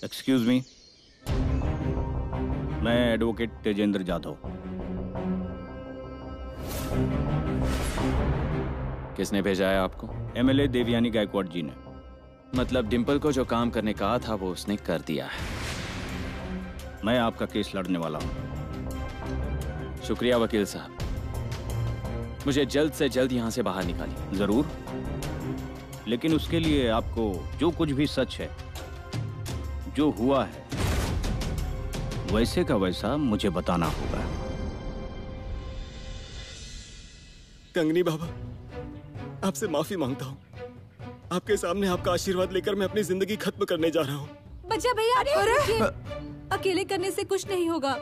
Excuse me, मैं advocate Tejendra Jadhav. किसने भेजा है आपको? एमएलए देवयानी गायकवाड़ जी ने। मतलब डिंपल को जो काम करने कहा था वो उसने कर दिया है। मैं आपका केस लड़ने वाला हूँ। शुक्रिया वकील साहब, मुझे जल्द से जल्द यहाँ से बाहर निकालिए। जरूर, लेकिन उसके लिए आपको जो कुछ भी सच है, जो हुआ है, वैसे का वैसा मुझे बताना होगा। कंगनी बाबा, आपसे माफी मांगता हूँ। आपके सामने आपका आशीर्वाद लेकर मैं अपनी जिंदगी खत्म करने जा रहा हूँ। बच्चा भैया, अकेले करने से कुछ नहीं होगा।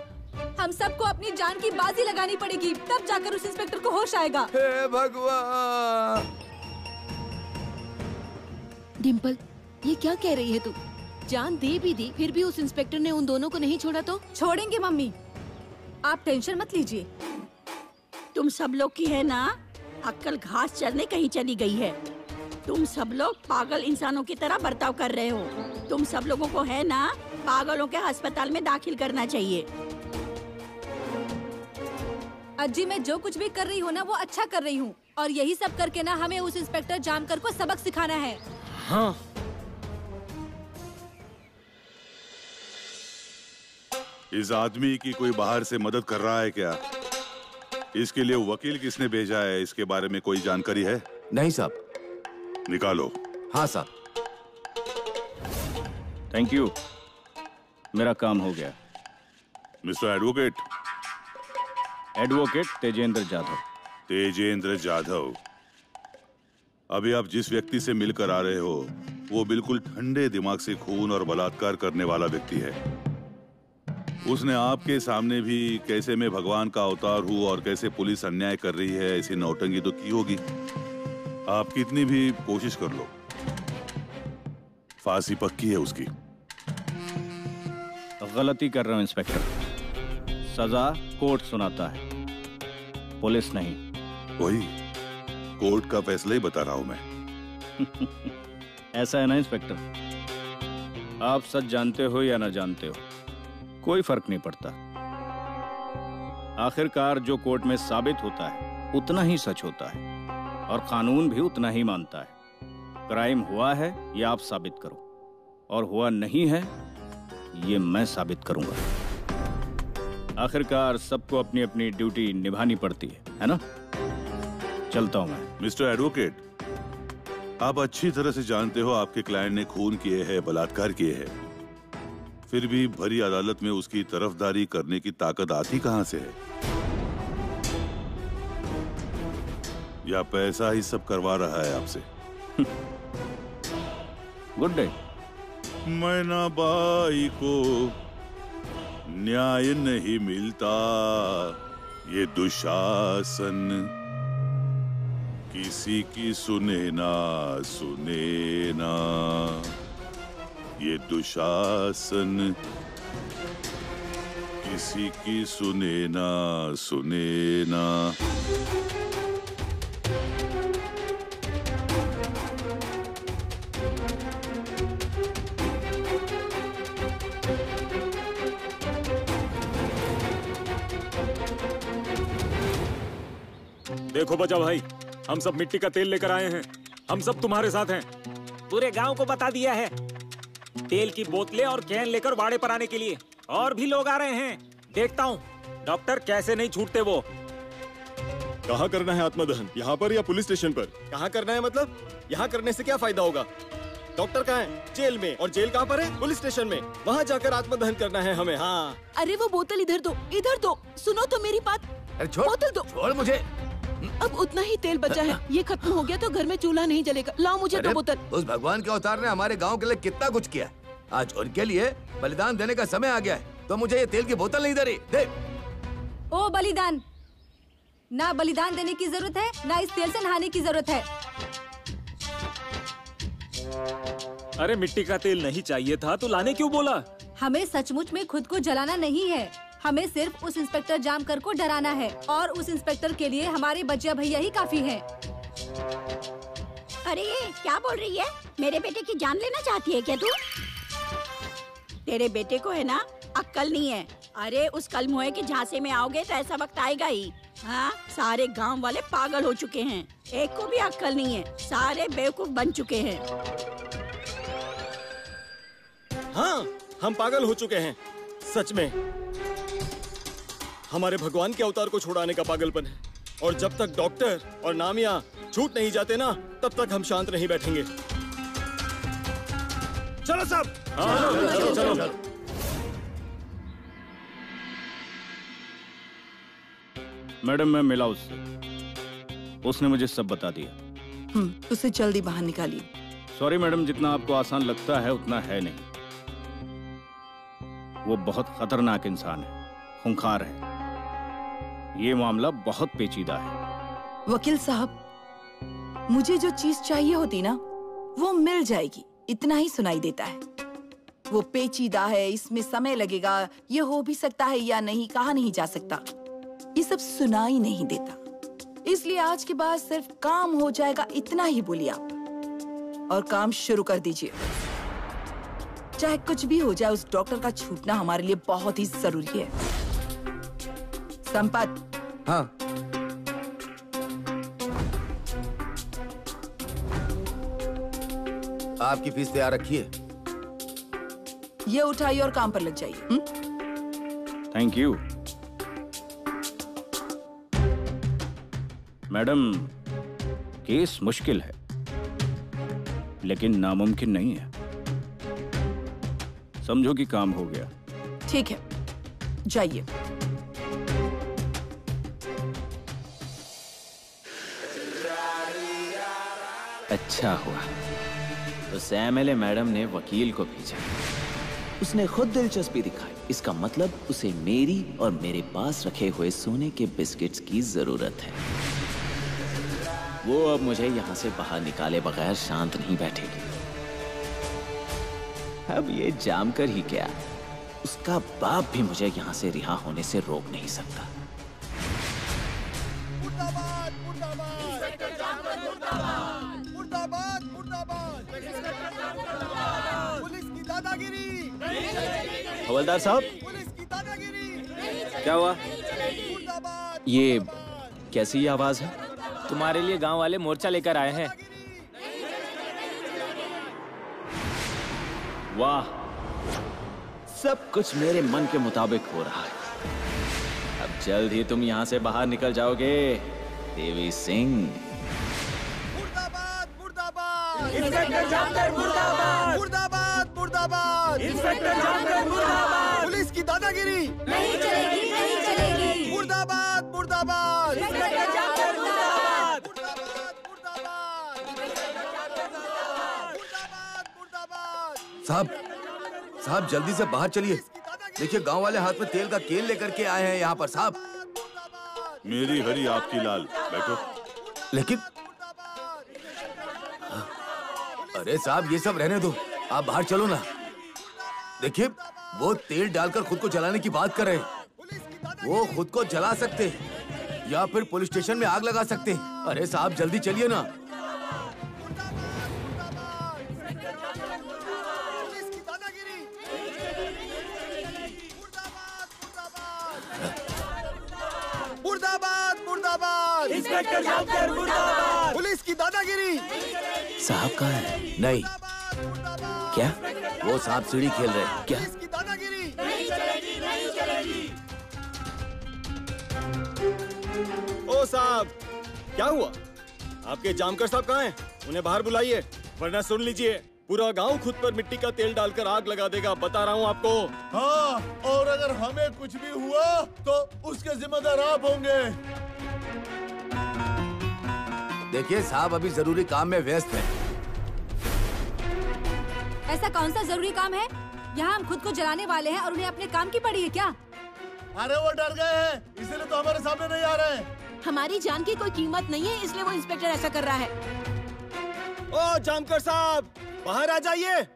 हम सबको अपनी जान की बाजी लगानी पड़ेगी, तब जाकर उस इंस्पेक्टर को होश आएगा। हे भगवान! डिंपल, ये क्या कह रही है तू? जान दे भी दी, फिर भी उस इंस्पेक्टर ने उन दोनों को नहीं छोड़ा तो? छोड़ेंगे मम्मी, आप टेंशन मत लीजिए। तुम सब लोग की है ना अक्ल घास चरने कहीं चली गई है। तुम सब लोग पागल इंसानों की तरह बर्ताव कर रहे हो। तुम सब लोगों को है ना पागलों के अस्पताल में दाखिल करना चाहिए। अज्जी, मैं जो कुछ भी कर रही हूँ ना वो अच्छा कर रही हूँ, और यही सब करके ना हमें उस इंस्पेक्टर जामकर को सबक सिखाना है। हाँ। इस आदमी की कोई बाहर से मदद कर रहा है क्या? इसके लिए वकील किसने भेजा है, इसके बारे में कोई जानकारी है? नहीं साहब। निकालो। हाँ साहब। थैंक यू, मेरा काम हो गया। Mister advocate. Advocate Tejendra Jadhav. Tejendra Jadhav, अभी आप जिस व्यक्ति से मिलकर आ रहे हो वो बिल्कुल ठंडे दिमाग से खून और बलात्कार करने वाला व्यक्ति है। उसने आपके सामने भी कैसे मैं भगवान का अवतार हूँ और कैसे पुलिस अन्याय कर रही है ऐसी नौटंकी तो की होगी। आप कितनी भी कोशिश कर लो, फांसी पक्की है उसकी। गलती कर रहा हूँ इंस्पेक्टर, सजा कोर्ट सुनाता है, पुलिस नहीं। वही कोर्ट का फैसला ही बता रहा हूं मैं। ऐसा है ना इंस्पेक्टर, आप सच जानते हो या ना जानते हो, कोई फर्क नहीं पड़ता। आखिरकार जो कोर्ट में साबित होता है उतना ही सच होता है, और कानून भी उतना ही मानता है। क्राइम हुआ है ये आप साबित करो, और हुआ नहीं है ये मैं साबित करूंगा। आखिरकार सबको अपनी अपनी ड्यूटी निभानी पड़ती है ना? चलता हूं मैं। मिस्टर एडवोकेट, आप अच्छी तरह से जानते हो आपके क्लाइंट ने खून किए हैं, बलात्कार किए हैं, फिर भी भरी अदालत में उसकी तरफदारी करने की ताकत आती कहां से है? या पैसा ही सब करवा रहा है आपसे? Good day. मैना बाई को न्याय नहीं मिलता, ये दुशासन किसी की सुने ना सुने ना, ये दुशासन किसी की सुने ना सुने ना। देखो बचा भाई, हम सब मिट्टी का तेल लेकर आए हैं। हम सब तुम्हारे साथ हैं। पूरे गांव को बता दिया है। तेल की बोतलें और कैन लेकर वाड़े पर आने के लिए और भी लोग आ रहे हैं। देखता हूँ डॉक्टर कैसे नहीं छूटते वो। कहाँ करना है आत्मदहन, यहाँ पर या पुलिस स्टेशन पर? कहाँ करना है मतलब? यहाँ करने से क्या फायदा होगा? डॉक्टर कहाँ है? जेल में। और जेल कहाँ पर है? पुलिस स्टेशन में। वहाँ जाकर आत्मदहन करना है हमें। हाँ। अरे वो बोतल इधर दो, इधर दो। सुनो तो मेरी बात। अरे छोड़, बोतल दो। छोड़ मुझे। अब उतना ही तेल बचा है, ये खत्म हो गया तो घर में चूल्हा नहीं जलेगा। लाओ मुझे दो बोतल। उस भगवान के अवतार ने हमारे गांव के लिए कितना कुछ किया, आज उनके लिए बलिदान देने का समय आ गया है, तो मुझे ये तेल की बोतल नहीं दे रही। दे। ओ बलिदान, ना बलिदान देने की जरूरत है, ना इस तेल से नहाने की जरूरत है। अरे मिट्टी का तेल नहीं चाहिए था तो लाने क्यों बोला? हमें सचमुच में खुद को जलाना नहीं है, हमें सिर्फ उस इंस्पेक्टर जामकर को डराना है, और उस इंस्पेक्टर के लिए हमारे बच्चिया भैया ही काफी हैं। अरे क्या बोल रही है? मेरे बेटे की जान लेना चाहती है क्या तू? तेरे बेटे को है ना अक्ल नहीं है। अरे उस कलमुहे के झांसे में आओगे तो ऐसा वक्त आएगा ही। हाँ, सारे गांव वाले पागल हो चुके हैं, एक को भी अक्ल नहीं है, सारे बेवकूफ बन चुके हैं। हाँ, हम पागल हो चुके हैं सच में। हमारे भगवान के अवतार को छुड़ाने का पागलपन है, और जब तक डॉक्टर और नामिया छूट नहीं जाते ना, तब तक हम शांत नहीं बैठेंगे। चलो सब। चलो। मैडम, मैं मिला उससे, उसने मुझे सब बता दिया। उसे जल्दी बाहर निकालिए। सॉरी मैडम, जितना आपको आसान लगता है उतना है नहीं। वो बहुत खतरनाक इंसान है, खूंखार है। ये मामला बहुत पेचीदा है। वकील साहब, मुझे जो चीज चाहिए होती ना वो मिल जाएगी, इतना ही सुनाई देता है। वो पेचीदा है, इसमें समय लगेगा, ये हो भी सकता है या नहीं, कहा नहीं जा सकता, ये सब सुनाई नहीं देता। इसलिए आज के बाद सिर्फ काम हो जाएगा, इतना ही बोलिए आप, और काम शुरू कर दीजिए। चाहे कुछ भी हो जाए, उस डॉक्टर का छूटना हमारे लिए बहुत ही जरूरी है। संपत। हाँ। आपकी फीस तैयार रखिए। ये उठाइए और काम पर लग जाइए। Thank you madam. केस मुश्किल है लेकिन नामुमकिन नहीं है। समझो कि काम हो गया। ठीक है, जाइए। अच्छा हुआ तो सैम मैडम ने वकील को भेजा। उसने खुद दिलचस्पी दिखाई। इसका मतलब उसे मेरी और मेरे पास रखे हुए सोने के बिस्किट्स की जरूरत है। वो अब मुझे यहाँ से बाहर निकाले बगैर शांत नहीं बैठेगी। अब ये जाम कर ही क्या, उसका बाप भी मुझे यहाँ से रिहा होने से रोक नहीं सकता। हवलदार साहब, क्या हुआ? ये कैसी आवाज है? तुम्हारे लिए गांव वाले मोर्चा लेकर आए हैं। वाह, सब कुछ मेरे मन के मुताबिक हो रहा है। अब जल्द ही तुम यहाँ से बाहर निकल जाओगे, देवी सिंह। इंस्पेक्टर जामकर मुर्दाबाद! मुर्दाबाद! मुर्दाबाद! इंस्पेक्टर जामकर मुर्दाबाद! पुलिस की दादागिरी नहीं चलेगी, नहीं चलेगी। मुर्दाबाद! मुर्दाबाद! इंस्पेक्टर जामकर मुर्दाबाद! साहब जल्दी से बाहर चलिए। देखिए गांव वाले हाथ में तेल का केन लेकर के आए हैं यहाँ पर। साहब, मेरी हरी आपकी लाल, बैठो। लेकिन अरे साहब, ये सब रहने दो, आप बाहर चलो ना। देखिए वो तेल डालकर खुद को जलाने की बात कर रहे हैं। वो खुद को जला सकते हैं या फिर पुलिस स्टेशन में आग लगा सकते हैं। अरे साहब जल्दी चलिए ना। मुर्दाबाद! मुर्दाबाद! इंस्पेक्टर जामकर मुर्दाबाद! पुलिस की दादागिरी। साहब कहाँ है? नहीं। क्या? वो सांप सीढ़ी खेल रहे हैं। क्या? पुलिस की दादागिरी नहीं चलेगी, नहीं चलेगी। ओ साहब, क्या हुआ? आपके जामकर साहब कहाँ हैं? उन्हें बाहर बुलाइए, वरना सुन लीजिए, पूरा गांव खुद पर मिट्टी का तेल डालकर आग लगा देगा, बता रहा हूँ आपको। हाँ, और अगर हमें कुछ भी हुआ तो उसके जिम्मेदार आप होंगे। देखिए साहब अभी जरूरी काम में व्यस्त है। ऐसा कौन सा जरूरी काम है? यहाँ हम खुद को जलाने वाले हैं और उन्हें अपने काम की पड़ी है क्या? अरे वो डर गए हैं, इसीलिए तो हमारे सामने नहीं आ रहे हैं। हमारी जान की कोई कीमत नहीं है, इसलिए वो इंस्पेक्टर ऐसा कर रहा है। ओ जामकर साहब, बाहर आ जाइए।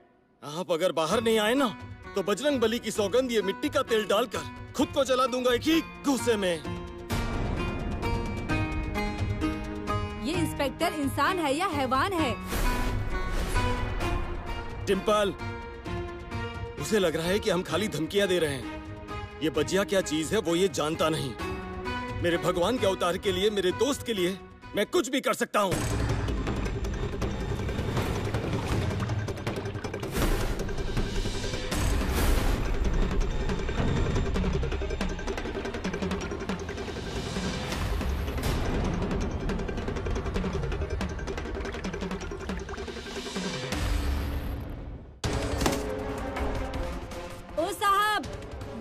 आप अगर बाहर नहीं आए ना तो बजरंग बली की सौगंध ये मिट्टी का तेल डालकर खुद को जला दूंगा एक ही गुस्से में। ये इंस्पेक्टर इंसान है या हैवान है? डिम्पल, उसे लग रहा है कि हम खाली धमकियां दे रहे हैं। ये बजिया क्या चीज है वो ये जानता नहीं। मेरे भगवान के अवतार के लिए, मेरे दोस्त के लिए मैं कुछ भी कर सकता हूँ।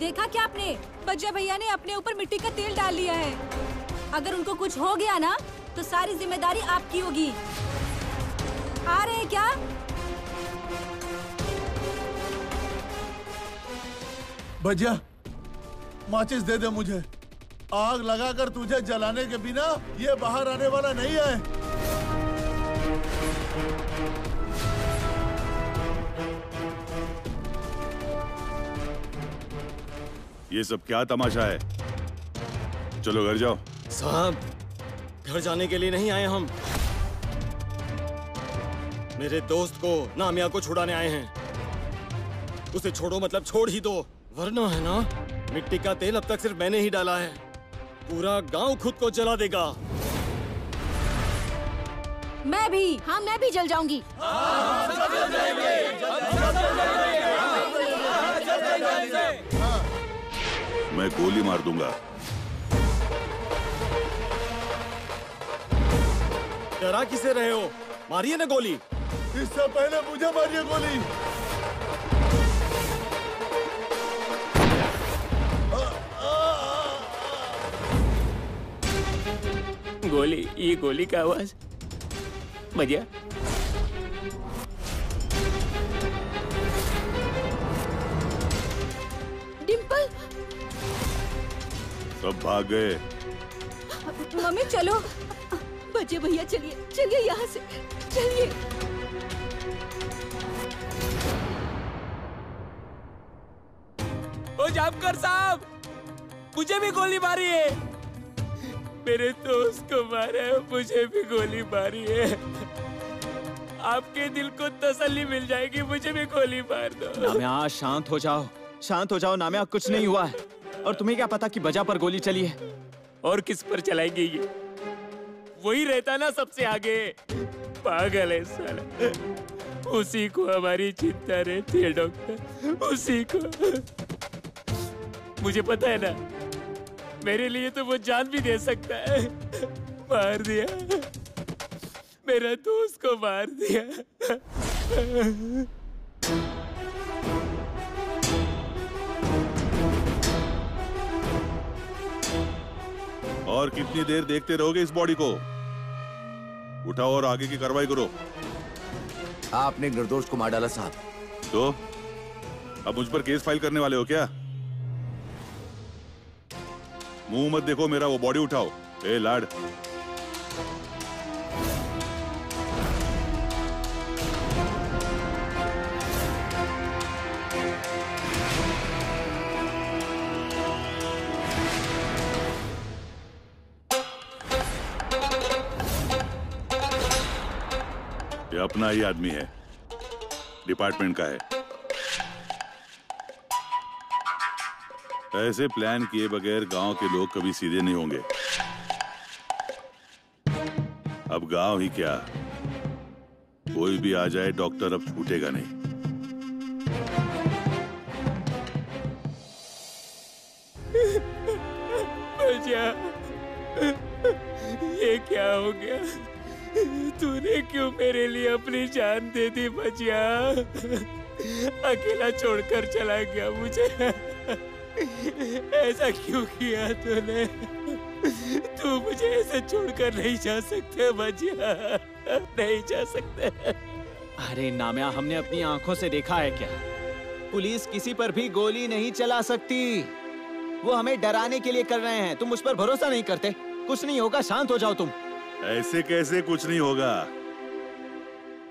देखा क्या आपने? बजिया भैया ने अपने ऊपर मिट्टी का तेल डाल लिया है। अगर उनको कुछ हो गया ना तो सारी जिम्मेदारी आपकी होगी। आ रहे हैं क्या? बजिया, माचिस दे दे मुझे। आग लगाकर तुझे जलाने के बिना ये बाहर आने वाला नहीं है। ये सब क्या तमाशा है? चलो घर जाओ। साहब, घर जाने के लिए नहीं आए हम। मेरे दोस्त को, नामिया को छुड़ाने आए हैं। उसे छोड़ो मतलब छोड़ ही दो, वरना है ना मिट्टी का तेल अब तक सिर्फ मैंने ही डाला है, पूरा गांव खुद को जला देगा। मैं भी, हाँ मैं भी जल जाऊंगी। मैं गोली मार दूंगा। डरा किसे रहे हो? मारिए ना गोली। इससे पहले मुझे मारिए गोली। गोली, ये गोली का आवाज। बजिया, डिम्पल, सब भाग गए। मम्मी चलो। बजिया भैया चलिए, चलिए यहाँ से, चलिए। ओ जामकर साहब, मुझे भी गोली मारी है। मेरे दोस्त को मारा है, मुझे भी गोली मारी है। आपके दिल को तसल्ली मिल जाएगी, मुझे भी गोली मार दो। नाम्या शांत हो जाओ, शांत हो जाओ नाम्या, कुछ नहीं हुआ है। और तुम्हें क्या पता कि बजा पर गोली चली है? और किस पर चलाएंगे ये? वही रहता ना सबसे आगे। पागल है साला। उसी को हमारी चिंता रहती है डॉक्टर, उसी को। मुझे पता है ना, मेरे लिए तो वो जान भी दे सकता है। मार दिया, मेरा दोस्त को मार दिया। और कितनी देर देखते रहोगे इस बॉडी को? उठाओ और आगे की कार्रवाई करो। आपने एक निर्दोष को मार डाला साहब। तो अब मुझ पर केस फाइल करने वाले हो क्या? मुंह मत देखो मेरा, वो बॉडी उठाओ। ए लाड, ये अपना ही आदमी है, डिपार्टमेंट का है। ऐसे प्लान किए बगैर गांव के लोग कभी सीधे नहीं होंगे। अब गांव ही क्या, कोई भी आ जाए डॉक्टर अब छूटेगा नहीं। बजिया, ये क्या हो गया? तूने क्यों मेरे लिए अपनी जान दे दी बजिया? अकेला छोड़कर चला गया मुझे। ऐसा क्यों किया तूने? तू मुझे ऐसे छोड़कर नहीं जा सकते बजिया, नहीं जा सकते। अरे नाम्या, हमने अपनी आंखों से देखा है क्या? पुलिस किसी पर भी गोली नहीं चला सकती। वो हमें डराने के लिए कर रहे हैं। तुम उस पर भरोसा नहीं करते? कुछ नहीं होगा, शांत हो जाओ तुम। ऐसे कैसे कुछ नहीं होगा?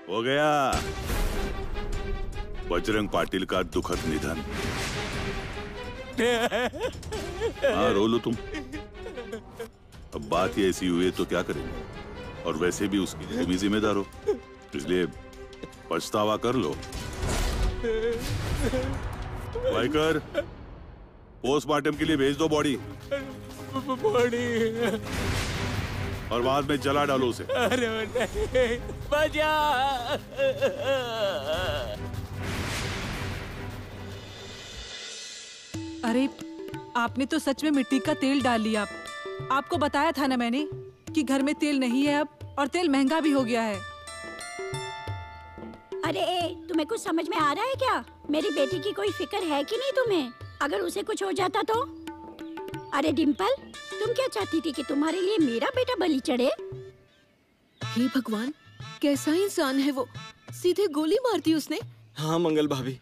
हो गया बजरंग पाटिल का दुखद निधन। हाँ, रो लो तुम। अब बात ही ऐसी हुई है तो क्या करेंगे? और वैसे भी उसके लिए तुम ही जिम्मेदार हो, इसलिए पछतावा कर लो। वाइकर, पोस्टमार्टम के लिए भेज दो बॉडी। बॉडी और बाद में जला डालो उसे। अरे नहीं, बचा। अरे आपने तो सच में मिट्टी का तेल डाल लिया। आपको बताया था ना मैंने कि घर में तेल नहीं है अब, और तेल महंगा भी हो गया है। अरे तुम्हें कुछ समझ में आ रहा है क्या? मेरी बेटी की कोई फिक्र है कि नहीं तुम्हें? अगर उसे कुछ हो जाता तो? अरे डिम्पल, तुम क्या चाहती थी कि तुम्हारे लिए मेरा बेटा बलि चढ़े? हे भगवान, कैसा इंसान है वो, सीधे गोली मार दी उसने। हाँ मंगल भाभी,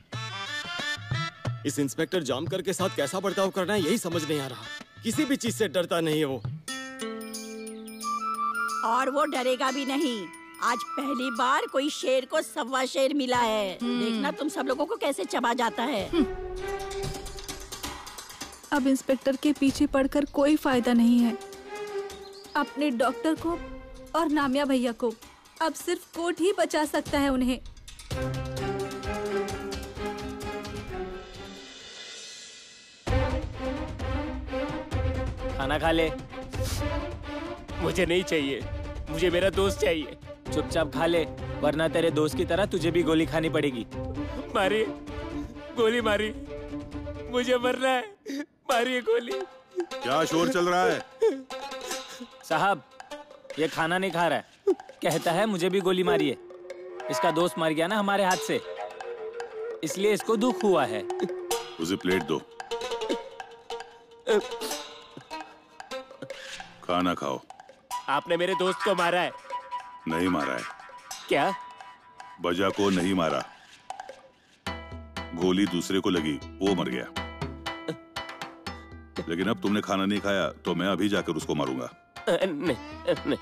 इस इंस्पेक्टर जामकर के साथ कैसा बर्ताव करना है यही समझ नहीं आ रहा। किसी भी चीज से डरता नहीं है वो। और वो डरेगा भी नहीं। आज पहली बार कोई शेर को 1.25 शेर मिला है। देखना तुम सब लोगों को कैसे चबा जाता है। अब इंस्पेक्टर के पीछे पड़कर कोई फायदा नहीं है। अपने डॉक्टर को और नामिया भैया को अब सिर्फ कोर्ट ही बचा सकता है उन्हें। खाना खा ले। मुझे नहीं चाहिए, मुझे मेरा दोस्त चाहिए। चुपचाप खा ले, वरना तेरे दोस्त की तरह तुझे भी गोली खानी पड़ेगी। मारी, गोली मारी, मुझे मरना है। मारिए गोली। क्या शोर चल रहा है? साहब, ये खाना नहीं खा रहा है, कहता है मुझे भी गोली मारिए। इसका दोस्त मर गया ना हमारे हाथ से, इसलिए इसको दुख हुआ है। उसे प्लेट दो, खाना खाओ। आपने मेरे दोस्त को मारा है। नहीं मारा है। क्या? बजा को नहीं मारा, गोली दूसरे को लगी, वो मर गया। लेकिन अब तुमने खाना नहीं खाया तो मैं अभी जाकर उसको मारूंगा। नहीं, नहीं।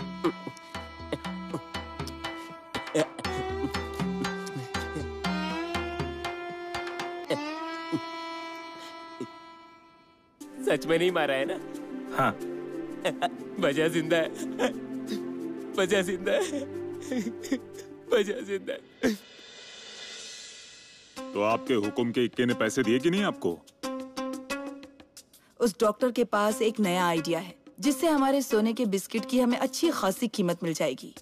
सच में नहीं मारा है ना? हाँ। बजा जिंदा है, बजा जिंदा है, बजा जिंदा है। तो आपके हुक्म के इक्के ने पैसे दिए कि नहीं आपको? उस डॉक्टर के पास एक नया आइडिया है जिससे हमारे सोने के बिस्किट की हमें अच्छी खासी कीमत मिल जाएगी।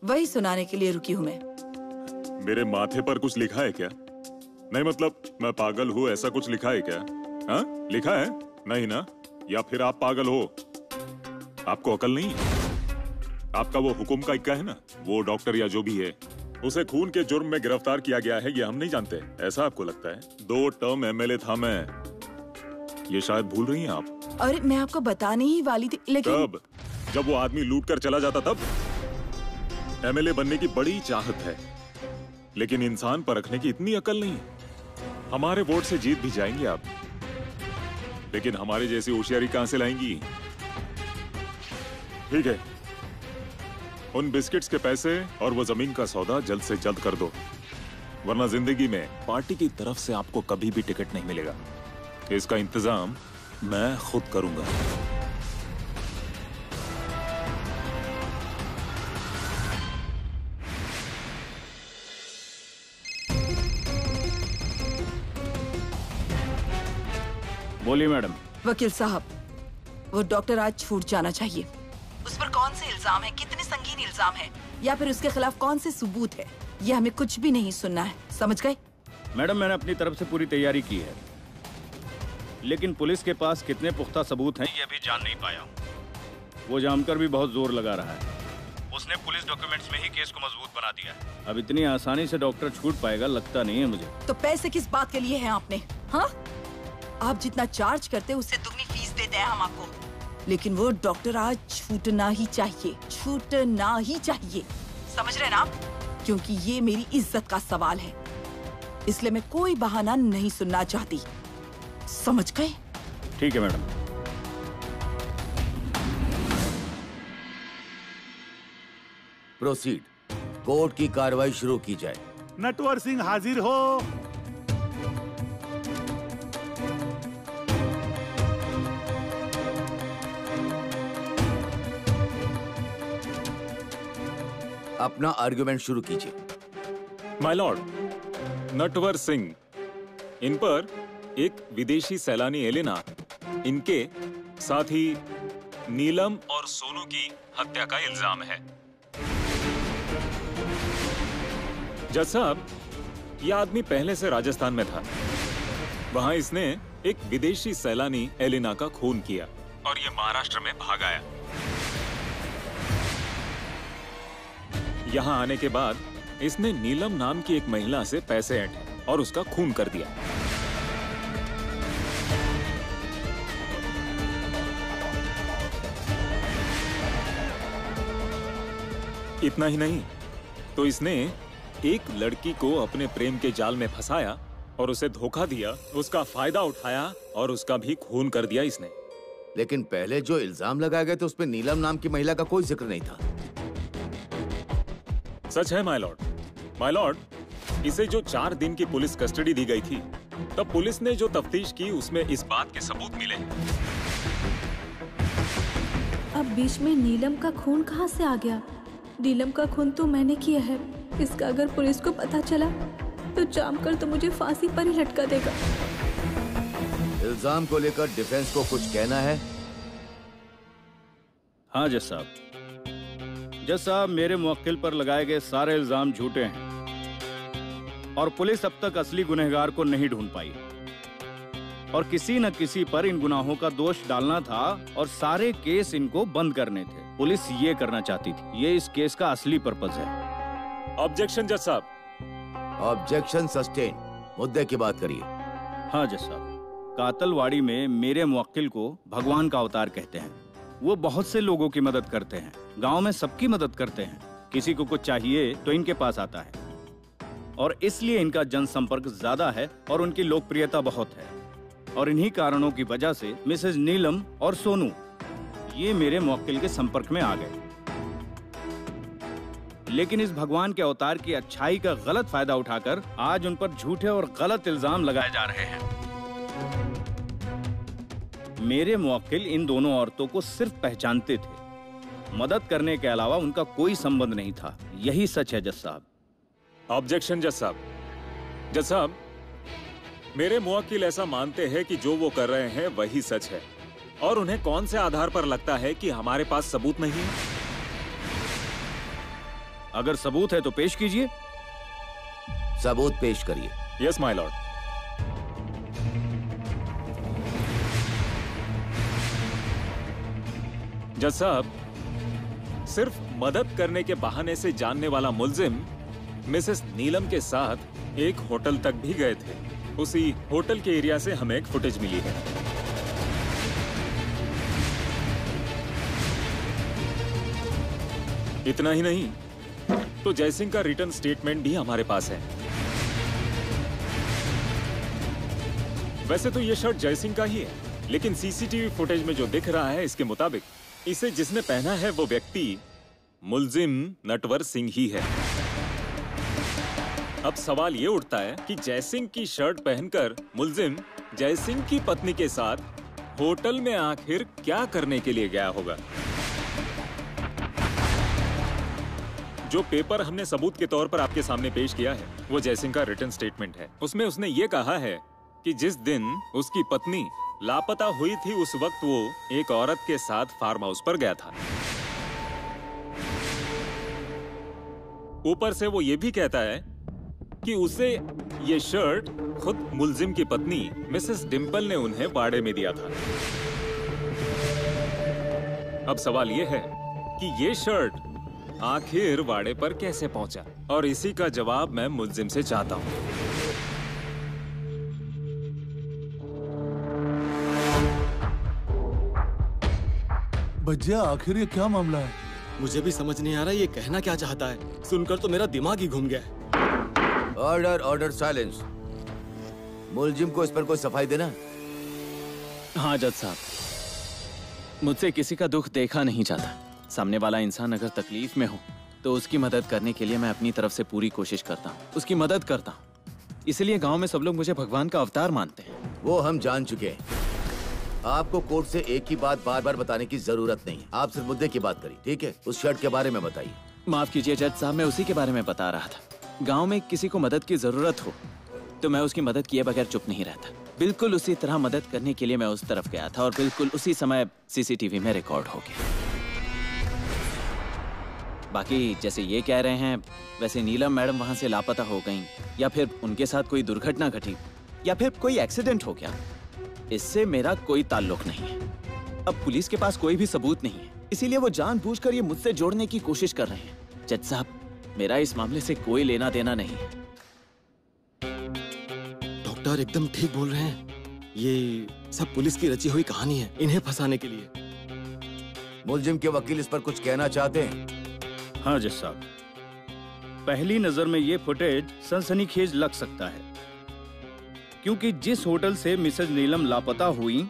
वही सुनाने के लिए रुकी हूँ मैं। मेरे माथे पर कुछ लिखा है क्या? नहीं मतलब मैं पागल हूँ ऐसा कुछ लिखा है क्या? हाँ, लिखा है? नहीं ना? या फिर आप पागल हो? आपको अकल नहीं है? आपका वो हुक्म का इक्का है ना, वो डॉक्टर या जो भी है, उसे खून के जुर्म में गिरफ्तार किया गया है, ये हम नहीं जानते। ऐसा आपको लगता है? 2 टर्म एमएलए था मैं, ये शायद भूल रही हैं आप। अरे मैं आपको बताने ही वाली थी, लेकिन तब जब वो आदमी लूट कर चला जाता तब एमएलए बनने की बड़ी चाहत है, लेकिन इंसान परखने की इतनी अकल नहीं। हमारे वोट से जीत भी जाएंगे आप, लेकिन हमारे जैसी होशियारी कहां से लाएंगी? ठीक है, उन बिस्किट्स के पैसे और वो जमीन का सौदा जल्द से जल्द कर दो, वरना जिंदगी में पार्टी की तरफ से आपको कभी भी टिकट नहीं मिलेगा। इसका इंतजाम मैं खुद करूंगा। बोलिए मैडम। वकील साहब, वो डॉक्टर आज छूट जाना चाहिए। उस पर कौन से इल्जाम है, कितने संगीन इल्जाम है, या फिर उसके खिलाफ कौन से सबूत है, ये हमें कुछ भी नहीं सुनना है, समझ गए? मैडम, मैंने अपनी तरफ से पूरी तैयारी की है, लेकिन पुलिस के पास कितने पुख्ता सबूत हैं ये अभी जान नहीं पाया हूँ। वो जानकर भी बहुत जोर लगा रहा है। उसने पुलिस डॉक्यूमेंट्स में ही केस को मजबूत बना दिया है। अब इतनी आसानी से डॉक्टर छूट पाएगा लगता नहीं है मुझे। तो पैसे किस बात के लिए हैं आपने? हाँ, आप जितना चार्ज करते हैं उससे दुगनी फीस देते हैं हम आपको, लेकिन वो डॉक्टर आज छूटना ही चाहिए, छूटना ही चाहिए, समझ रहे ना आप? क्योंकि ये मेरी इज्जत का सवाल है, इसलिए मैं कोई बहाना नहीं सुनना चाहती, समझ गए? ठीक है मैडम। प्रोसीड, कोर्ट की कार्रवाई शुरू की जाए। नटवर सिंह हाजिर हो। अपना आर्गुमेंट शुरू कीजिए। माय लॉर्ड, नटवर सिंह इन पर एक विदेशी सैलानी एलेना, इनके साथ ही नीलम और सोनू की हत्या का इल्जाम है। जज साहब, यह आदमी पहले से राजस्थान में था। वहां इसने एक विदेशी सैलानी एलेना का खून किया और ये महाराष्ट्र में भाग आया। यहां आने के बाद इसने नीलम नाम की एक महिला से पैसे ऐंठे और उसका खून कर दिया। इतना ही नहीं, तो इसने एक लड़की को अपने प्रेम के जाल में फंसाया और उसे धोखा दिया, उसका फायदा उठाया और उसका भी खून कर दिया इसने। लेकिन पहले जो इल्जाम लगाए गए थे उसमें नीलम नाम की महिला का कोई जिक्र नहीं था। सच है माय लॉर्ड। माय लॉर्ड, इसे जो 4 दिन की पुलिस कस्टडी दी गई थी, तब पुलिस ने जो तफ्तीश की उसमें इस बात के सबूत मिले। अब बीच में नीलम का खून कहाँ से आ गया? नीलम का खून तो मैंने किया है। इसका अगर पुलिस को पता चला तो जामकर तो मुझे फांसी पर ही लटका देगा। इल्जाम को लेकर डिफेंस को कुछ कहना है? हाँ जज साहब। जज साहब, मेरे मुवक्किल पर लगाए गए सारे इल्जाम झूठे हैं और पुलिस अब तक असली गुनहगार को नहीं ढूंढ पाई और किसी न किसी पर इन गुनाहों का दोष डालना था और सारे केस इनको बंद करने थे। पुलिस ये करना चाहती थी। ये इस केस का असली पर्पस है। ऑब्जेक्शन जज साहब। Objection sustain. मुद्दे की बात करिए। हाँ जज साहब, कातलवाड़ी में मेरे मुवक्किल को भगवान का अवतार कहते हैं। वो बहुत से लोगों की मदद करते हैं, गांव में सबकी मदद करते हैं। किसी को कुछ चाहिए तो इनके पास आता है और इसलिए इनका जनसंपर्क ज्यादा है और उनकी लोकप्रियता बहुत है। और इन्हीं कारणों की वजह से मिसेज नीलम और सोनू ये मेरे मुवक्किल के संपर्क में आ गए। लेकिन इस भगवान के अवतार की अच्छाई का गलत फायदा उठाकर आज उन पर झूठे और गलत इल्जाम लगाए जा रहे हैं। मेरे मुवक्किल इन दोनों औरतों को सिर्फ पहचानते थे, मदद करने के अलावा उनका कोई संबंध नहीं था। यही सच है जज साहब। ऑब्जेक्शन जज साहब। जज साहब, मेरे मुवक्किल ऐसा मानते हैं कि जो वो कर रहे हैं वही सच है और उन्हें कौन से आधार पर लगता है कि हमारे पास सबूत नहीं है? अगर सबूत है तो पेश कीजिए। सबूत पेश करिए। Yes my Lord. जज साहब, सिर्फ मदद करने के बहाने से जानने वाला मुल्जिम मिसेस नीलम के साथ एक होटल तक भी गए थे। उसी होटल के एरिया से हमें एक फुटेज मिली है। इतना ही नहीं, तो जयसिंह का रिटर्न स्टेटमेंट भी हमारे पास है। वैसे तो ये शर्ट जयसिंह का ही है, लेकिन सीसीटीवी फुटेज में जो दिख रहा है इसके मुताबिक इसे जिसने पहना है वो व्यक्ति मुल्जिम नटवर सिंह ही है। अब सवाल ये उठता है कि जयसिंह की शर्ट पहनकर मुल्जिम जयसिंह की पत्नी के साथ होटल में आखिर क्या करने के लिए गया होगा? जो पेपर हमने सबूत के तौर पर आपके सामने पेश किया है वो जयसिंह का रिटर्न स्टेटमेंट है। उसमें उसने ये कहा है कि जिस दिन उसकी पत्नी लापता हुई थी उस वक्त वो एक औरत के साथ फार्म हाउस पर गया था। ऊपर से वो ये भी कहता है कि उसे ये शर्ट खुद मुल्जिम की पत्नी मिसेस डिम्पल ने उन्हें वाड़े में दिया था। अब सवाल ये है कि ये शर्ट आखिर वाड़े पर कैसे पहुंचा, और इसी का जवाब मैं मुल्जिम से चाहता हूं। भज्जिया, आखिर ये क्या मामला है? मुझे भी समझ नहीं आ रहा ये कहना क्या चाहता है। सुनकर तो मेरा दिमाग ही घूम गया है। Order, order, silence. मुल्जिम को इस पर कोई सफाई देना। हाँ जज साहब, मुझसे किसी का दुख देखा नहीं जाता। सामने वाला इंसान अगर तकलीफ में हो तो उसकी मदद करने के लिए मैं अपनी तरफ से पूरी कोशिश करता हूँ, उसकी मदद करता हूँ। इसलिए गांव में सब लोग मुझे भगवान का अवतार मानते हैं। वो हम जान चुके हैं। आपको कोर्ट से एक ही बात बार बार बताने की जरूरत नहीं है। आप सिर्फ मुद्दे की बात करिए, ठीक है? उस शर्ट के बारे में बताइए। माफ कीजिए जज साहब, मैं उसी के बारे में बता रहा था। गांव में किसी को मदद की जरूरत हो तो मैं उसकी मदद किए बगैर चुप नहीं रहता। बिल्कुल उसी तरह मदद करने के लिए मैं उस तरफ गया था और बिल्कुल उसी समय सीसीटीवी में रिकॉर्ड हो गया। बाकी जैसे ये कह रहे हैं वैसे नीलम मैडम वहां से लापता हो गईं, या फिर उनके साथ कोई दुर्घटना घटी, या फिर कोई एक्सीडेंट हो गया, इससे मेरा कोई ताल्लुक नहीं है। अब पुलिस के पास कोई भी सबूत नहीं है, इसीलिए वो जानबूझकर ये मुझसे जोड़ने की कोशिश कर रहे हैं। जज साहब, मेरा इस मामले से कोई लेना देना नहीं है। डॉक्टर एकदम ठीक बोल रहे हैं। ये सब पुलिस की रची हुई कहानी है इन्हें फंसाने के लिए। मुलजिम के वकील इस पर कुछ कहना चाहते हैं? हाँ जज साहब, पहली नजर में ये फुटेज सनसनीखेज लग सकता है, क्योंकि जिस होटल से मिसेज नीलम लापता हुई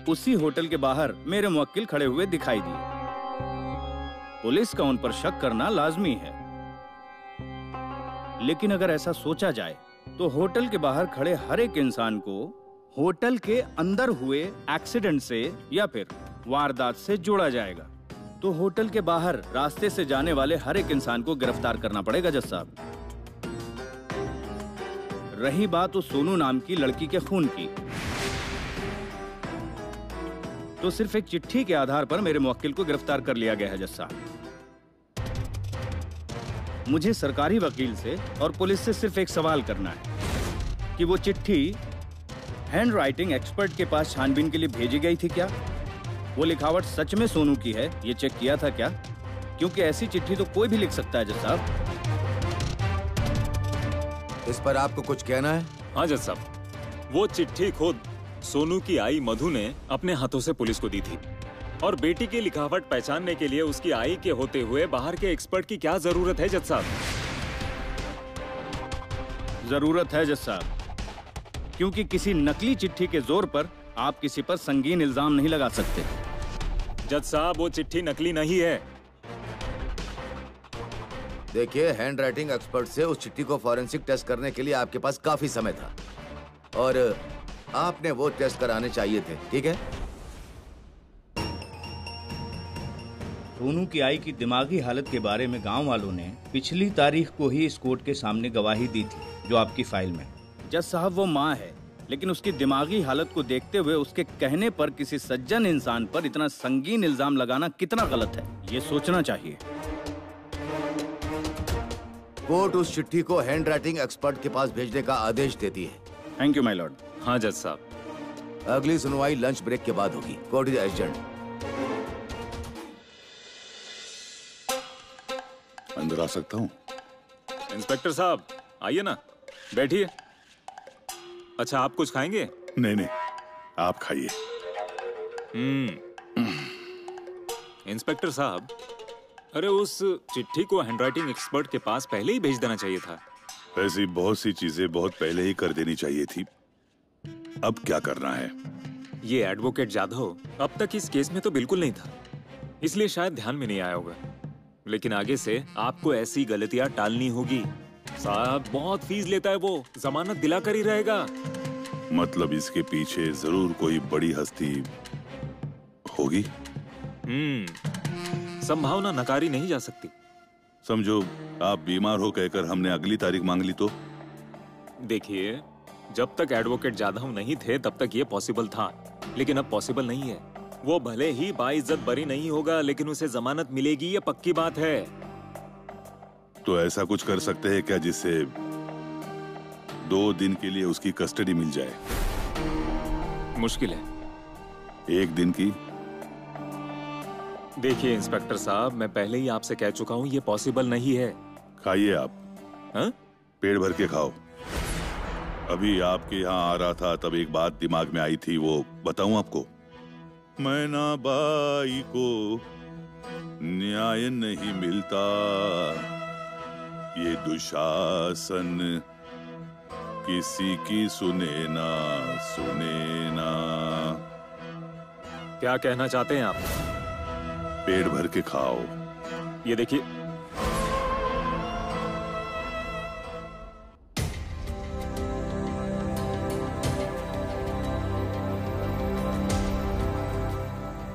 उसी होटल के बाहर मेरे मुवक्किल खड़े हुए दिखाई दिए। पुलिस का उन पर शक करना लाजमी है, लेकिन अगर ऐसा सोचा जाए तो होटल के बाहर खड़े हर एक इंसान को होटल के अंदर हुए एक्सीडेंट से या फिर वारदात से जोड़ा जाएगा। तो होटल के बाहर रास्ते से जाने वाले हर एक इंसान को गिरफ्तार करना पड़ेगा जज साहब। रही बात उस सोनू नाम की लड़की के खून की, तो सिर्फ एक चिट्ठी के आधार पर मेरे मुवक्किल को गिरफ्तार कर लिया गया है जज साहब। मुझे सरकारी वकील से और पुलिस से सिर्फ एक सवाल करना है कि वो चिट्ठी हैंड राइटिंग एक्सपर्ट के पास छानबीन के लिए भेजी गई थी क्या? वो लिखावट सच में सोनू की है, ये चेक किया था क्या? क्योंकि ऐसी चिट्ठी तो कोई भी लिख सकता है जज साहब। इस पर आपको कुछ कहना है? हाँ जज साहब, वो चिट्ठी खुद सोनू की आई मधु ने अपने हाथों से पुलिस को दी थी, और बेटी की लिखावट पहचानने के लिए उसकी आई के होते हुए बाहर के एक्सपर्ट की क्या जरूरत है जज साहब? जरूरत है जज साहब, क्योंकि किसी नकली चिट्ठी के जोर पर आप किसी पर संगीन इल्जाम नहीं लगा सकते। जज साहब, वो चिट्ठी नकली नहीं है। देखिए, हैंड राइटिंग एक्सपर्ट से उस चिट्ठी को फॉरेंसिक टेस्ट करने के लिए आपके पास काफी समय था, और आपने वो टेस्ट कराने चाहिए थे, ठीक है? सोनू की आई की दिमागी हालत के बारे में गांव वालों ने पिछली तारीख को ही इस कोर्ट के सामने गवाही दी थी, जो आपकी फाइल में। जज साहब, वो माँ है, लेकिन उसकी दिमागी हालत को देखते हुए उसके कहने पर किसी सज्जन इंसान पर इतना संगीन इल्जाम लगाना कितना गलत है, ये सोचना चाहिए। कोर्ट उस चिट्ठी को हैंड राइटिंग एक्सपर्ट के पास भेजने का आदेश देती है। Thank you my Lord. हाँ जज साहब। अगली सुनवाई लंच ब्रेक के बाद होगी। Court is adjourned. अंदर आ सकता हूँ? इंस्पेक्टर साहब आइए ना, बैठिए। अच्छा, आप कुछ खाएंगे? नहीं नहीं, आप खाइए। इंस्पेक्टर साहब, अरे उस चिट्ठी को हैंडराइटिंग एक्सपर्ट के पास पहले ही भेज देना चाहिए था। ऐसी बहुत सी चीजें बहुत पहले ही कर देनी चाहिए थी। अब क्या करना है? ये एडवोकेट जाधव अब तक इस केस में तो बिल्कुल नहीं था, इसलिए शायद ध्यान में नहीं आया होगा, लेकिन आगे से आपको ऐसी गलतियां टालनी होगी। साहब, बहुत फीस लेता है वो, जमानत दिलाकर ही रहेगा। मतलब इसके पीछे जरूर कोई बड़ी हस्ती होगी। संभावना नकारी नहीं जा सकती। समझो आप बीमार हो कहकर हमने अगली तारीख मांग ली तो? देखिए, जब तक एडवोकेट जाधव नहीं थे तब तक ये पॉसिबल था, लेकिन अब पॉसिबल नहीं है। वो भले ही बाइज्जत बरी नहीं होगा, लेकिन उसे जमानत मिलेगी, ये पक्की बात है। तो ऐसा कुछ कर सकते हैं क्या जिससे 2 दिन के लिए उसकी कस्टडी मिल जाए? मुश्किल है। 1 दिन की? देखिए इंस्पेक्टर साहब, मैं पहले ही आपसे कह चुका हूँ, ये पॉसिबल नहीं है। खाइए आप। हा? पेट भर के खाओ। अभी आपके यहाँ आ रहा था तब एक बात दिमाग में आई थी, वो बताऊं आपको? मैना बाई को न्याय नहीं मिलता, ये दुशासन किसी की सुने ना सुने ना। क्या कहना चाहते हैं आप? पेट भर के खाओ। ये देखिए,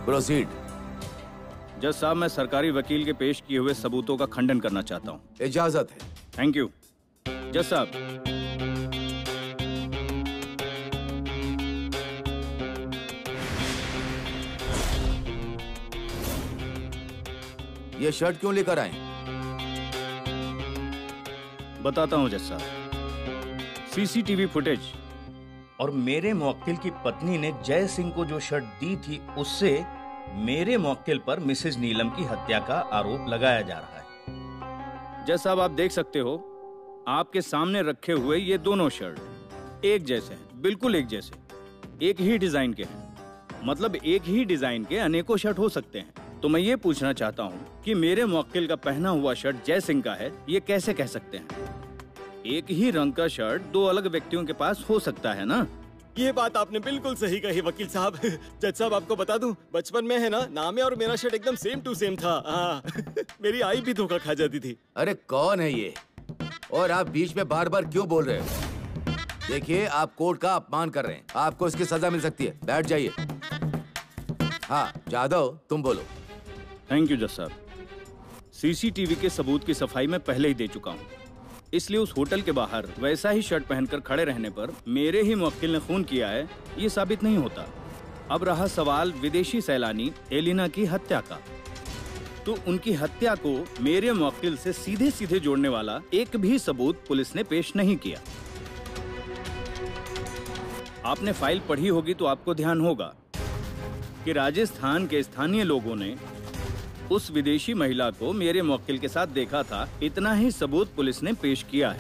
प्रोसीड। जज साहब, मैं सरकारी वकील के पेश किए हुए सबूतों का खंडन करना चाहता हूँ। इजाजत है। Thank you. जज साहब, ये शर्ट क्यों लेकर आए? बताता हूँ जज साहब। सीसीटीवी फुटेज और मेरे मुवक्किल की पत्नी ने जय सिंह को जो शर्ट दी थी, उससे मेरे मुवक्किल पर मिसेज नीलम की हत्या का आरोप लगाया जा रहा है। जज साहब, आप देख सकते हो, आपके सामने रखे हुए ये दोनों शर्ट एक जैसे हैं, बिल्कुल एक जैसे, एक ही डिजाइन के हैं। मतलब एक ही डिजाइन के अनेकों शर्ट हो सकते हैं। तो मैं ये पूछना चाहता हूँ कि मेरे मुवक्किल का पहना हुआ शर्ट जय सिंह का है, ये कैसे कह सकते हैं? एक ही रंग का शर्ट दो अलग व्यक्तियों के पास हो सकता है ना? ये बात आपने बिल्कुल सही कही वकील साहब। जज साहब, आपको बता दूं, बचपन में है ना, नामे और मेरा शर्ट एकदम सेम टू सेम था। मेरी आई भी धोखा खा जाती थी। अरे कौन है ये? और आप बीच में बार बार क्यों बोल रहे हो? देखिए, आप कोर्ट का अपमान कर रहे हैं, आपको इसकी सजा मिल सकती है। बैठ जाइए। हाँ जादव, तुम बोलो। थैंक यू जज साहब। सीसीटीवी के सबूत की सफाई मैं पहले ही दे चुका हूँ, इसलिए उस होटल के बाहर वैसा ही शर्ट पहनकर खड़े रहने पर मेरे ही मुवक्किल ने खून किया है, ये साबित नहीं होता। अब रहा सवाल विदेशी सैलानी एलिना की हत्या का, तो उनकी हत्या को मेरे मुवक्किल से सीधे सीधे जोड़ने वाला एक भी सबूत पुलिस ने पेश नहीं किया। आपने फाइल पढ़ी होगी तो आपको ध्यान होगा कि राजस्थान के स्थानीय लोगों ने उस विदेशी महिला को मेरे मुवक्किल के साथ देखा था। इतना ही सबूत पुलिस ने पेश किया है।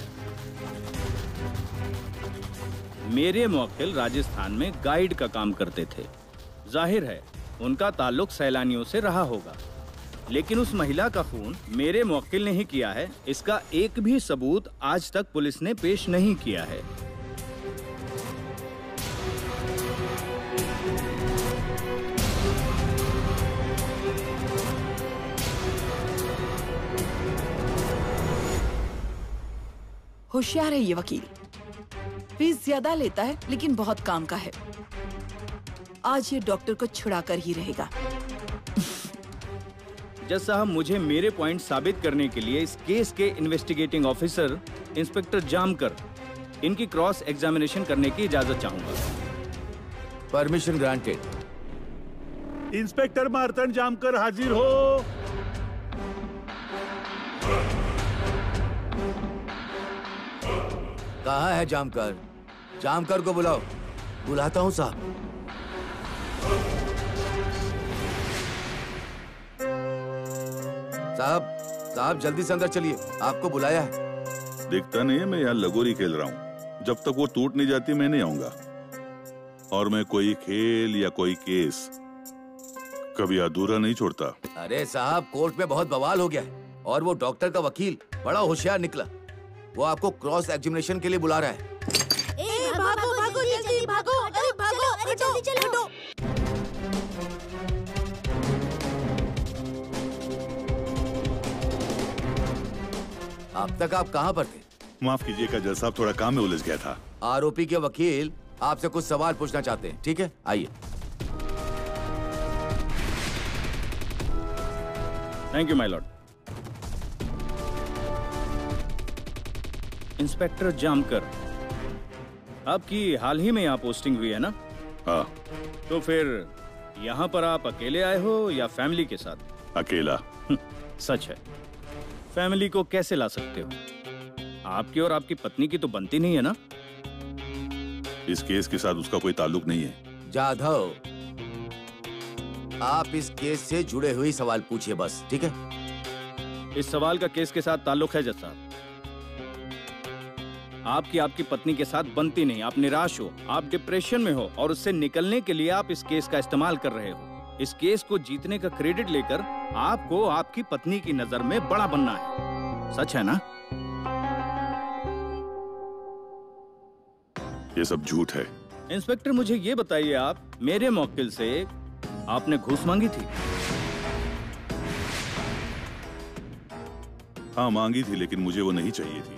मेरे मुवक्किल राजस्थान में गाइड का काम करते थे। जाहिर है उनका ताल्लुक सैलानियों से रहा होगा, लेकिन उस महिला का खून मेरे मुवक्किल ने ही किया है, इसका एक भी सबूत आज तक पुलिस ने पेश नहीं किया है। होशियार है ये वकील, फीस ज्यादा लेता है लेकिन बहुत काम का है। आज ये डॉक्टर को छुड़ा कर ही रहेगा। जज साहब, मुझे मेरे पॉइंट साबित करने के लिए इस केस के इन्वेस्टिगेटिंग ऑफिसर इंस्पेक्टर जामकर, इनकी क्रॉस एग्जामिनेशन करने की इजाजत चाहूंगा। Permission granted. Inspector Martand Jamkar हाजिर हो। कहाँ है जामकर? जामकर को बुलाओ। बुलाता हूँ साहब। साहब जल्दी से अंदर चलिए, आपको बुलाया है। दिखता नहीं है, मैं यहाँ लगोरी खेल रहा हूँ। जब तक वो टूट नहीं जाती मैं नहीं आऊंगा। और मैं कोई खेल या कोई केस कभी अधूरा नहीं छोड़ता। अरे साहब, कोर्ट में बहुत बवाल हो गया है और वो डॉक्टर का वकील बड़ा होशियार निकला। वो आपको क्रॉस एग्जामिनेशन के लिए बुला रहा है। भागो भागो जल्दी भागो, अरे भागो, अरे जल्दी चलो। अब तक आप कहाँ पर थे? माफ कीजिएगा जज साहब, थोड़ा काम में उलझ गया था। आरोपी के वकील आपसे कुछ सवाल पूछना चाहते हैं, ठीक है? आइए। Thank you my Lord. Inspector Jamkar, आपकी हाल ही में यहाँ पोस्टिंग हुई है ना? हाँ। तो फिर यहाँ पर आप अकेले आए हो या फैमिली के साथ? अकेला। सच है, फैमिली को कैसे ला सकते हो? आपकी और आपकी पत्नी की तो बनती नहीं है ना? इस केस के साथ उसका कोई ताल्लुक नहीं है। जाधव, आप इस केस से जुड़े हुए सवाल पूछिए बस, ठीक है? इस सवाल का केस के साथ ताल्लुक है जज साहब। आपकी पत्नी के साथ बनती नहीं, आप निराश हो, आप डिप्रेशन में हो और उससे निकलने के लिए आप इस केस का इस्तेमाल कर रहे हो। इस केस को जीतने का क्रेडिट लेकर आपको आपकी पत्नी की नजर में बड़ा बनना है। सच है ना? ये सब झूठ है। इंस्पेक्टर, मुझे ये बताइए, आप मेरे मुवक्किल से आपने घूस मांगी थी? हाँ मांगी थी, लेकिन मुझे वो नहीं चाहिए थी।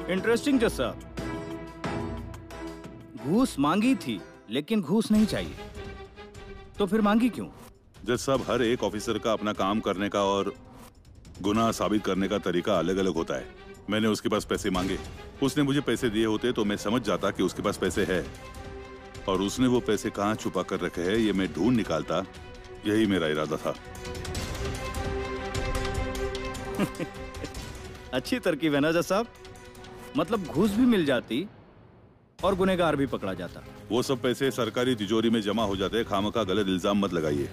इंटरेस्टिंग जज साहब, घूस मांगी थी लेकिन घूस नहीं चाहिए, तो फिर मांगी क्यों? जज साहब, हर एक ऑफिसर का अपना काम करने का और गुनाह साबित करने का तरीका अलग अलग होता है। मैंने उसके पास पैसे मांगे, उसने मुझे पैसे दिए होते तो मैं समझ जाता कि उसके पास पैसे है, और उसने वो पैसे कहाँ छुपा कर रखे हैं ये मैं ढूंढ निकालता, यही मेरा इरादा था। अच्छी तरकीब है ना जज साहब, मतलब घूस भी मिल जाती और गुनहगार भी पकड़ा जाता। वो सब पैसे सरकारी तिजोरी में जमा हो जाते, खामखा गलत इल्जाम मत लगाइए।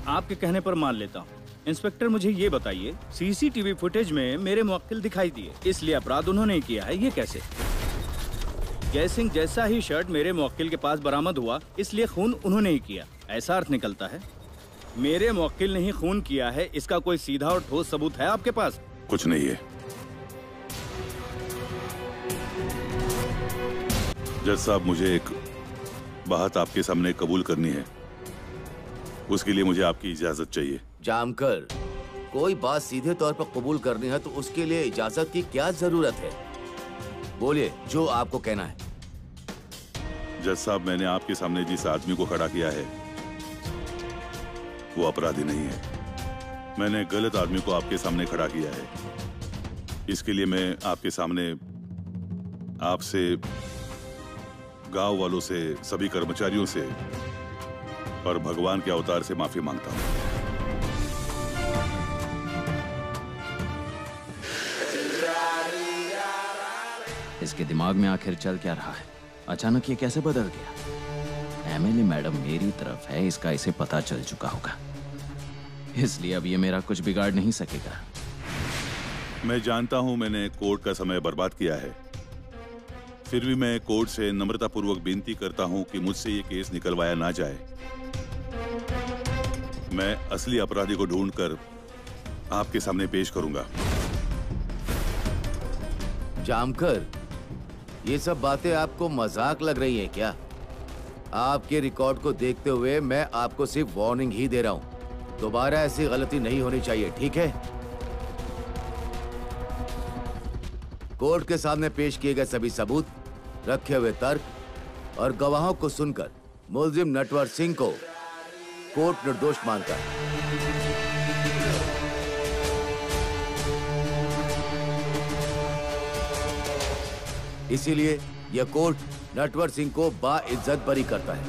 आपके कहने पर मान लेता हूँ। इंस्पेक्टर मुझे ये बताइए, सीसीटीवी फुटेज में मेरे मुवक्किल दिखाई दिए, इसलिए अपराध उन्होंने ही किया है, ये कैसे? जय सिंह जैसा ही शर्ट मेरे मुवक्किल के पास बरामद हुआ, इसलिए खून उन्होंने ही किया, ऐसा अर्थ निकलता है। मेरे मुवक्किल ने ही खून किया है, इसका कोई सीधा और ठोस सबूत है आपके पास? कुछ नहीं है। जज साहब, मुझे एक बात आपके सामने कबूल करनी है, उसके लिए मुझे आपकी इजाजत चाहिए। जामकर, कोई बात सीधे तौर पर कबूल करनी है तो उसके लिए इजाजत की क्या जरूरत है? बोलिए जो आपको कहना है। जज साहब, मैंने आपके सामने जिस आदमी को खड़ा किया है वो अपराधी नहीं है। मैंने गलत आदमी को आपके सामने खड़ा किया है। इसके लिए मैं आपके सामने आपसे, गांव वालों से, सभी कर्मचारियों से और भगवान के अवतार से माफी मांगता हूं। इसके दिमाग में आखिर चल क्या रहा है? अचानक ये कैसे बदल गया? एमएलए मैडम मेरी तरफ है, इसका इसे पता चल चुका होगा, इसलिए अब ये मेरा कुछ बिगाड़ नहीं सकेगा। मैं जानता हूं मैंने कोर्ट का समय बर्बाद किया है, फिर भी मैं कोर्ट से नम्रतापूर्वक विनती करता हूं कि मुझसे ये केस निकलवाया ना जाए। मैं असली अपराधी को ढूंढकर आपके सामने पेश करूंगा। जामकर, ये सब बातें आपको मजाक लग रही है क्या? आपके रिकॉर्ड को देखते हुए मैं आपको सिर्फ वार्निंग ही दे रहा हूं, दोबारा ऐसी गलती नहीं होनी चाहिए, ठीक है? कोर्ट के सामने पेश किए गए सभी सबूत, रखे हुए तर्क और गवाहों को सुनकर मुलजिम नटवर सिंह को कोर्ट निर्दोष मानता है। इसीलिए यह कोर्ट नटवर सिंह को बाइज्जत बरी करता है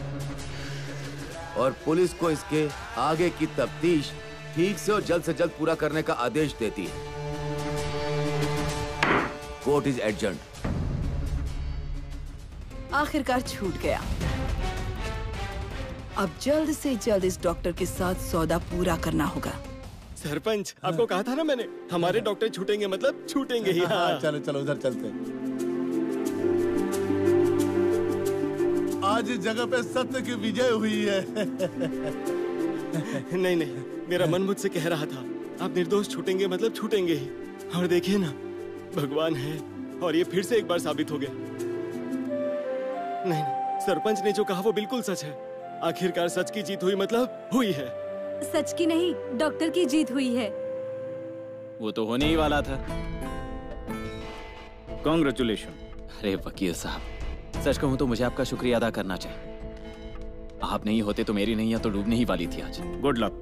और पुलिस को इसके आगे की तफ्तीश ठीक से जल्द पूरा करने का आदेश देती है। Court is adjourned. आखिरकार छूट गया। अब जल्द से जल्द इस डॉक्टर के साथ सौदा पूरा करना होगा। सरपंच, आपको कहा था ना मैंने, हमारे डॉक्टर छूटेंगे मतलब छूटेंगे ही। हाँ। चलो चलो उधर चलते। आज इस जगह पे सत्य की विजय हुई है। नहीं नहीं, मेरा मन मुझसे कह रहा था आप निर्दोष छूटेंगे मतलब छूटेंगे ही। और देखिए ना, भगवान है और ये फिर से एक बार साबित हो गया। नहीं, सरपंच ने जो कहा वो बिल्कुल सच है। आखिरकार सच की जीत हुई मतलब हुई है। सच की नहीं, डॉक्टर की जीत हुई है। वो तो होने ही वाला था। कॉन्ग्रेचुलेशन। अरे वकील साहब, सच कहूं तो मुझे आपका शुक्रिया अदा करना चाहिए। आप नहीं होते तो मेरी नैया तो डूबने ही वाली थी आज। Good luck.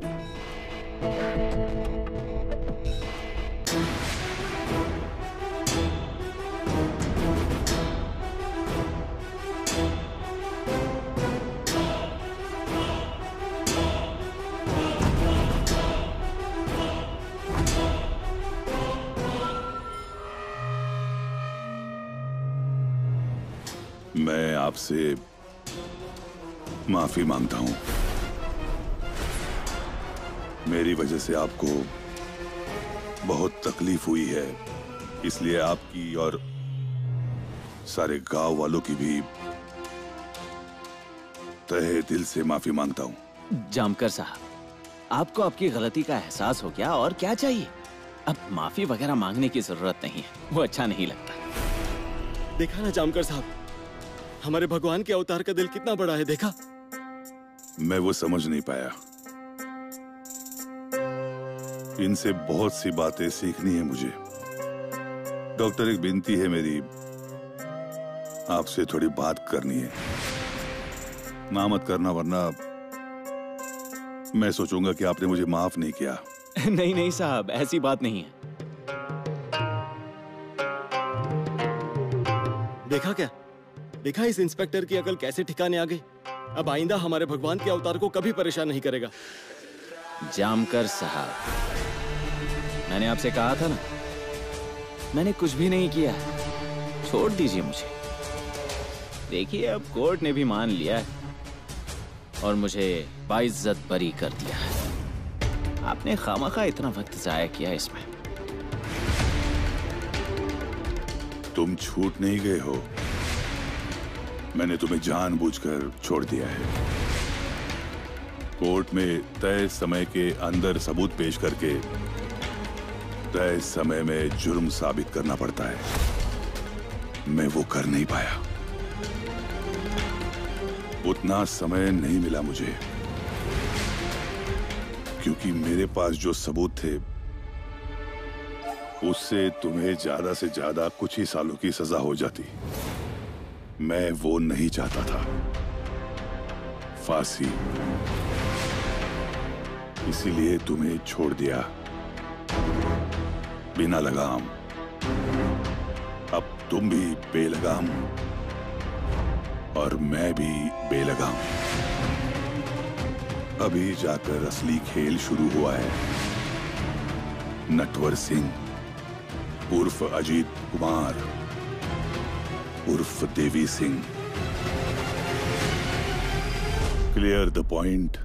मैं आपसे माफी मांगता हूं। मेरी वजह से आपको बहुत तकलीफ हुई है, इसलिए आपकी और सारे गांव वालों की भी तहे दिल से माफी मांगता हूं। जामकर साहब, आपको आपकी गलती का एहसास हो गया और क्या चाहिए? अब माफी वगैरह मांगने की जरूरत नहीं है, वो अच्छा नहीं लगता। देखा ना जामकर साहब, हमारे भगवान के अवतार का दिल कितना बड़ा है, देखा? मैं वो समझ नहीं पाया। इनसे बहुत सी बातें सीखनी है मुझे। डॉक्टर, एक विनती है मेरी, आपसे थोड़ी बात करनी है। ना मत करना, वरना मैं सोचूंगा कि आपने मुझे माफ नहीं किया। नहीं नहीं साहब, ऐसी बात नहीं है। देखा क्या? देखा इस इंस्पेक्टर की अकल कैसे ठिकाने आ गई। अब आइंदा हमारे भगवान के अवतार को कभी परेशान नहीं करेगा। जामकर साहब, मैंने आपसे कहा था ना, मैंने कुछ भी नहीं किया। छोड़ दीजिए मुझे। देखिए अब कोर्ट ने भी मान लिया है और मुझे बाइज्जत बरी कर दिया है। आपने खामखा इतना वक्त जाया किया इसमें। तुम छूट नहीं गए हो, मैंने तुम्हें जानबूझकर छोड़ दिया है। कोर्ट में तय समय के अंदर सबूत पेश करके तय समय में जुर्म साबित करना पड़ता है। मैं वो कर नहीं पाया, उतना समय नहीं मिला मुझे, क्योंकि मेरे पास जो सबूत थे उससे तुम्हें ज्यादा से ज्यादा कुछ ही सालों की सजा हो जाती। मैं वो नहीं चाहता था, फांसी। इसीलिए तुम्हें छोड़ दिया बिना लगाम। अब तुम भी बेलगाम और मैं भी बेलगाम। अभी जाकर असली खेल शुरू हुआ है। नटवर सिंह उर्फ अजीत कुमार उर्फ Devi Singh. Clear the point.